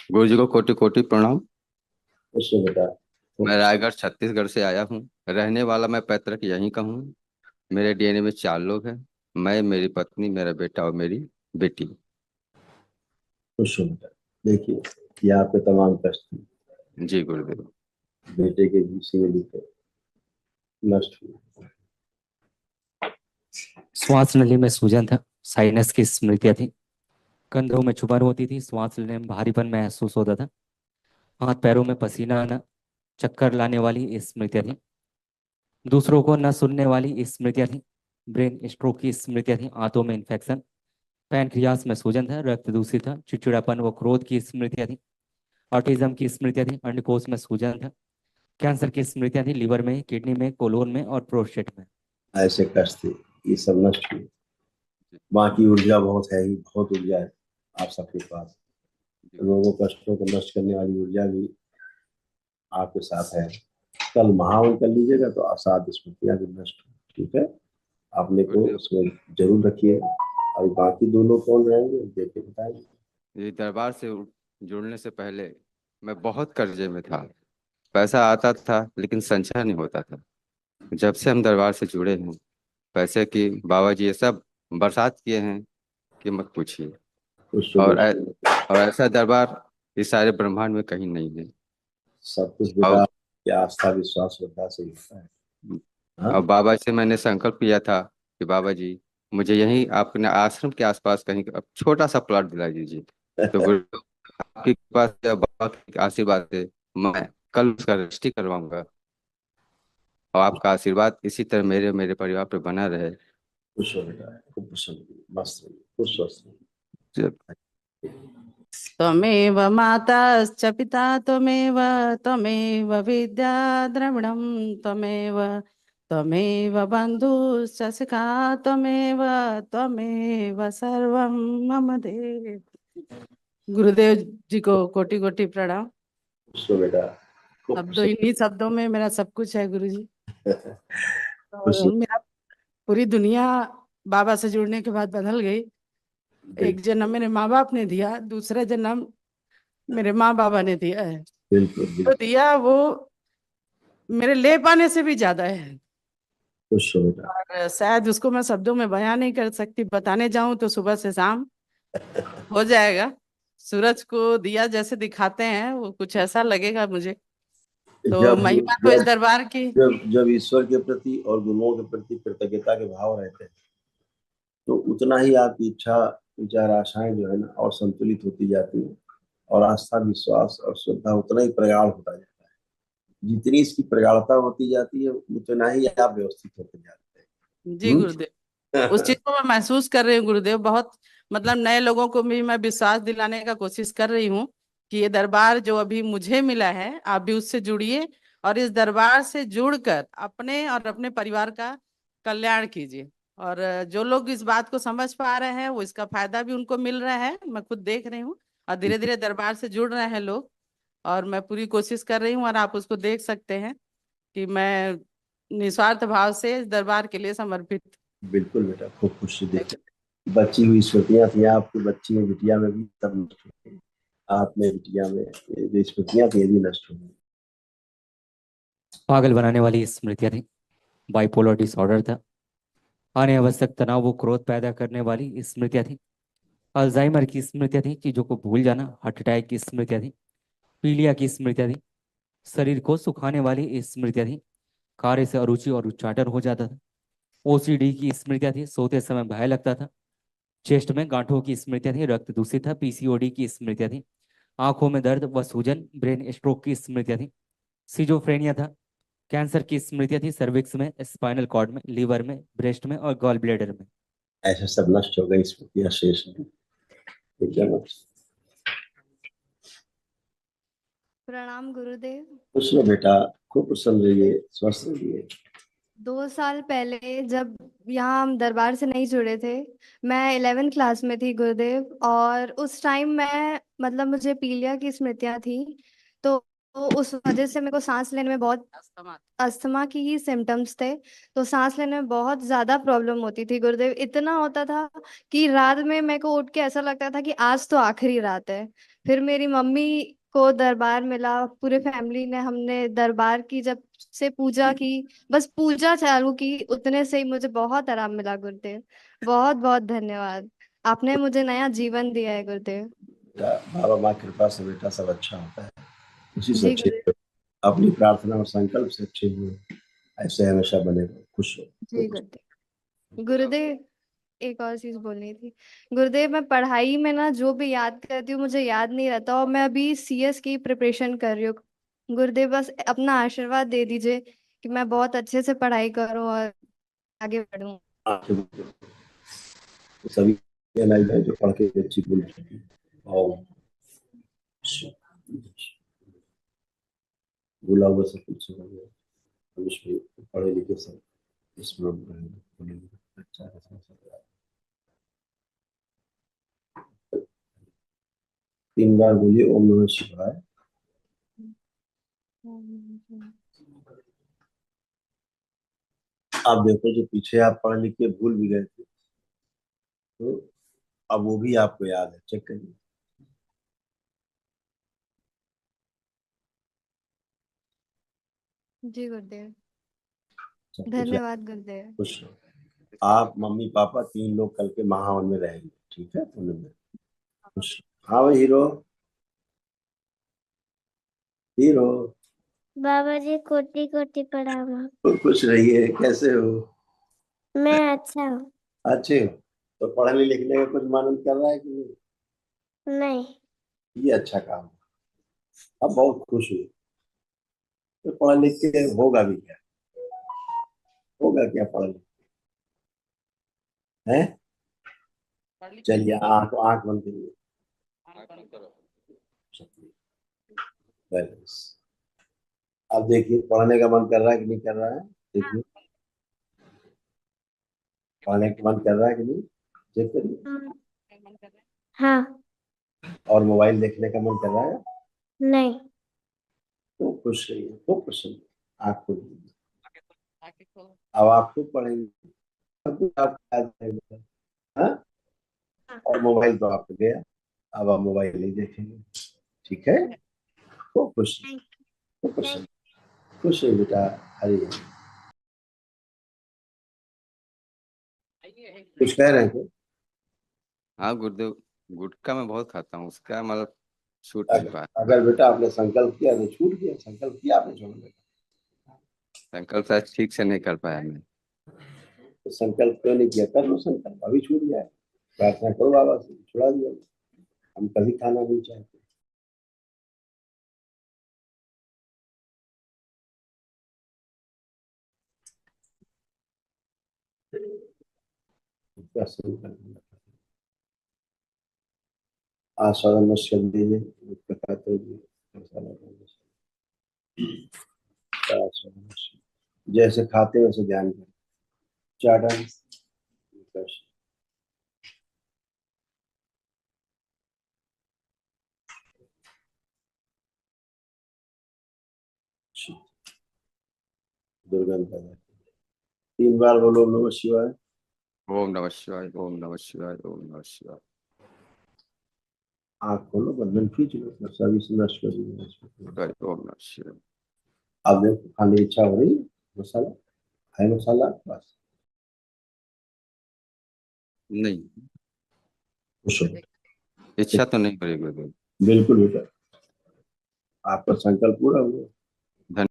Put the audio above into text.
गुरु जी को कोटि कोटि प्रणाम। उसमें बेटा मैं खूब रायगढ़ छत्तीसगढ़ से आया हूँ। रहने वाला मैं पैतृक यहीं का हूँ। मेरे डीएनए में 4 लोग हैं। मैं, मेरी पत्नी, मेरा बेटा और मेरी बेटी। खुश हो बेटा। देखिए, ये आपके तमाम कष्ट थे, जी गुरुदेव। बेटे के विषय में लिखे नष्ट हुए। श्वास नली में सूजन था। साइनस की स्मृतियां थी। कंधों में चुभन होती थी। सांस लेने में भारीपन महसूस होता था। हाथ पैरों में पसीना आना। चक्कर लाने वाली स्मृतियां थी। दूसरों को न सुनने वाली स्मृतियां थी। ब्रेन स्ट्रोक की स्मृतियां थी। आंतों में इन्फेक्शन। पैनक्रियास में सूजन था। रक्त दूषित था। चिड़चिड़ापन व क्रोध की स्मृतियां थी। ऑटिज्म की स्मृतियां थी। अंडकोश में सूजन था। कैंसर की स्मृतियां थी। लिवर में, किडनी में, कोलोन में और प्रोस्टेट में। ऐसे कष्ट थे, ये सब नष्ट हुए। माँ की ऊर्जा बहुत है ही, बहुत ऊर्जा है आप सबके पास। जी रोगों कष्टों को नष्ट करने वाली ऊर्जा भी आपके साथ है। कल महावन कर लीजिएगा तो असाध स्मृतियां भी नष्ट हो। ठीक है, आपने को गुरुदेव। उसमें जरूर रखिए। और बाकी दो लोग कौन रहेंगे देख के बताएंगे। ये दरबार से जुड़ने से पहले मैं बहुत कर्जे में था। पैसा आता था लेकिन संचय नहीं होता था। जब से हम दरबार से जुड़े हैं, पैसे की बाबा जी ये सब बरसात किए हैं कि मत पूछिए। खुश और हो। और ऐसा दरबार इस सारे ब्रह्मांड में कहीं नहीं है। सब कुछ बेटा और की आस्था विश्वास श्रद्धा से ही होता है। और हाँ, बाबा से मैंने संकल्प किया था कि बाबा जी मुझे यहीं अपने आश्रम के आसपास कहीं छोटा सा प्लॉट दिला दीजिए। तो गुरु आपके पास बाबा के आशीर्वाद से मैं कल उसका रजिस्ट्री करवाऊंगा। और आपका आशीर्वाद इसी तरह मेरे मेरे परिवार पर बना रहे। खुश हो बेटा, खूब प्रसन्न रहिए, मस्त रहिए, खुश स्वस्थ जब रहिए। त्वमेव माताश्च पिता त्वमेव त्वमेव विद्या द्रविणं त्वमेव त्वमेव बन्धुश्च सखा त्वमेव त्वमेव सर्वं मम देव। गुरुदेव जी को कोटि कोटि प्रणाम। खुश हो बेटा, खूब शब्दों, प्रसन्न। इन्हीं शब्दों में मेरा सब कुछ है गुरु जी। खुश तो मेरा पूरी दुनिया बाबा से जुड़ने के बाद बदल गई। एक बिल्कुल जन्म मेरे माँ बाप ने दिया, दूसरा जन्म मेरे माँ बाबा ने दिया है। बिल्कुल तो बिल्कुल। दिया वो मेरे ले पाने से भी ज्यादा है। खुश हो बेटा। और शायद उसको मैं शब्दों में बयां नहीं कर सकती। बताने जाऊं तो सुबह से शाम हो जाएगा। सूरज को दिया जैसे दिखाते हैं वो कुछ ऐसा लगेगा मुझे। तो जब महिमा तो इस जब दरबार की। जब जब ईश्वर के प्रति और गुरुओं के प्रति कृतज्ञता के भाव रहते हैं तो उतना ही आपकी इच्छा विचार आशाएं जो है ना और संतुलित होती जाती है। और आस्था विश्वास और श्रद्धा उतना ही प्रगाढ़ होता जाता है। जितनी इसकी प्रगाढ़ता होती जाती है उतना ही आप व्यवस्थित होते जाते जी हैं। गुरुदेव, उस चीज को मैं महसूस कर रही हूँ गुरुदेव। बहुत मतलब नए लोगों को भी मैं विश्वास दिलाने का कोशिश कर रही हूँ कि ये दरबार जो अभी मुझे मिला है आप भी उससे जुड़िए। और इस दरबार से जुड़कर अपने और अपने परिवार का कल्याण कीजिए। और जो लोग इस बात को समझ पा रहे हैं वो इसका फायदा भी उनको मिल रहा है, मैं खुद देख रही हूँ। और धीरे धीरे दरबार से जुड़ रहे हैं लोग। और मैं पूरी कोशिश कर रही हूँ और आप उसको देख सकते हैं कि मैं निस्वार्थ भाव से इस दरबार के लिए समर्पित। बिल्कुल बेटा, खूब खुशी देख बची हुई स्मृतियां थी आपकी बच्ची में बिटिया में भी सब नष्ट हो गई। आप में बिटिया में ये जो स्मृतियां थी ये भी नष्ट हो गई। पागल बनाने वाली स्मृतियां थी। बाइपोलर डिसऑर्डर था। अनावश्यक तनाव व क्रोध पैदा करने वाली स्मृतियां थी। अल्जाइमर की स्मृतियां थी। चीजों को भूल जाना। हार्ट अटैक की स्मृतियां थी। पीलिया की स्मृतियां थी। शरीर को सुखाने वाली स्मृतियां थी। कार्य से अरुचि और उच्चाटन हो जाता था। ओसीडी की स्मृतियां थी। सोते समय भय लगता था। चेस्ट में गांठों की स्मृतियां थी। रक्त दूषित था। पीसीओडी की स्मृतियां थी। आंखों में दर्द व सूजन। ब्रेन स्ट्रोक की स्मृतियां थी। सिजोफ्रेनिया था। कैंसर की स्मृतियां थी। सर्विक्स में, स्पाइनल कॉर्ड में, लीवर में, ब्रेस्ट में और गॉल ब्लैडर में। ऐसे सब नष्ट हो गई स्मृतियां शेष नहीं। ठीक है ना। प्रणाम गुरुदेव। खुश रहो बेटा, खूब प्रसन्न रहिए, स्वस्थ रहिए। 2 साल पहले जब यहाँ हम दरबार से नहीं जुड़े थे, मैं 11th क्लास में थी गुरुदेव। और उस टाइम मैं मतलब मुझे पीलिया की स्मृतियाँ थी। तो तो उस वजह से मेरे को सांस लेने में बहुत अस्थमा की ही सिम्टम्स थे। तो सांस लेने में बहुत ज्यादा प्रॉब्लम होती थी गुरुदेव। इतना होता था कि रात में मेरे को उठ के ऐसा लगता था कि आज तो आखिरी रात है। फिर मेरी मम्मी को दरबार मिला, पूरे फैमिली ने हमने दरबार की जब से पूजा की, बस पूजा चालू की, उतने से ही मुझे बहुत आराम मिला गुरुदेव। बहुत बहुत धन्यवाद, आपने मुझे नया जीवन दिया है गुरुदेव। बाबा माँ की कृपा से बेटा सब अच्छा होता है, उसी से जी अच्छे गुरुदेव। अपनी प्रार्थना और संकल्प से अच्छे हुए, ऐसे हमेशा बने रहो, खुश जी रहो। गुरुदेव। गुरुदेव, एक और चीज बोलनी थी गुरुदेव। मैं पढ़ाई में ना जो भी याद करती हूँ मुझे याद नहीं रहता, और मैं अभी सीएस की प्रिपरेशन कर रही हूँ गुरुदेव। बस अपना आशीर्वाद दे दीजिए कि मैं बहुत अच्छे से पढ़ाई करूँ और आगे बढ़ूँ। तो सभी लाइफ है जो पढ़ के अच्छी भूल चुकी है, और भूला हुआ सब कुछ हो गया, हम इसमें पढ़े लिखे सब इसमें अच्छा है। 3 बार बोलिए ओम नमः शिवाय। आप देखो जो पीछे आप पढ़ लिख के भूल भी गए थे, तो अब वो भी आपको याद है, चेक करिए। जी गुरुदेव, सब कुछ याद, धन्यवाद गुरुदेव। खुश रहो। आप मम्मी पापा 3 लोग कल के महावन में रहेंगे, ठीक है, पुणे में। खुश रहो। हाँ भाई हीरो, हीरो। बाबा जी कोटि कोटि प्रणाम। खुश रहिए, कैसे हो? मैं अच्छा हूँ। अच्छे हो? तो पढ़ने लिखने का कुछ मन कर रहा है कि नहीं? नहीं। ये अच्छा काम है। अब बहुत खुश हुई। तो पढ़ लिख के होगा भी क्या? होगा क्या पढ़ लिख है? चलिए आंख आंख बंद करिए। बैलेंस। अब देखिए पढ़ने का मन कर रहा है कि नहीं कर रहा है, देखिए पढ़ने का मन कर रहा है कि नहीं, चेक करिए। हाँ। और मोबाइल देखने का मन कर रहा है? नहीं। तो खुश रहिए, तो खुश रहिए। आंख खोलिए, अब आप खूब पढ़ेंगे, सब कुछ आपको याद रहेगा। हाँ? और मोबाइल तो आपको गया, अब आप मोबाइल नहीं देखेंगे, ठीक है? तो खुश, तो खुश है, खुश है बेटा। हरी कुछ कह रहे थे? हाँ गुरुदेव, गुटखा मैं बहुत खाता हूँ, उसका मतलब छूट नहीं पाया। अगर बेटा आपने संकल्प किया तो छूट गया, संकल्प किया आपने छोड़ने का, संकल्प शायद ठीक से नहीं कर पाया मैं। तो संकल्प क्यों नहीं किया? कर लो संकल्प, अभी छूट जाए। प्रार्थना करो बाबा से, छुड़ा दिया। हम कभी खाना नहीं चाहते। इसका संकल्प आस्वादन शब्द में कहते जैसे खाते वैसे ध्यान करें। चाटन दुर्गंध पैदा, 3 बार बोलो ओम नमः शिवाय। ओम नमः शिवाय, ओम नमः शिवाय, ओम नमः शिवाय। आँख खोलो, बंधन खींच लो, सभी से नष्ट कर दीजिए। ओम नमः शिवाय। अब देखो खाने की इच्छा हो रही, मसाला है, मसाला बस नहीं, खुश हो। इच्छा तो नहीं करेगी गुरुदेव। बिल्कुल बेटा, आपका संकल्प पूरा हुआ।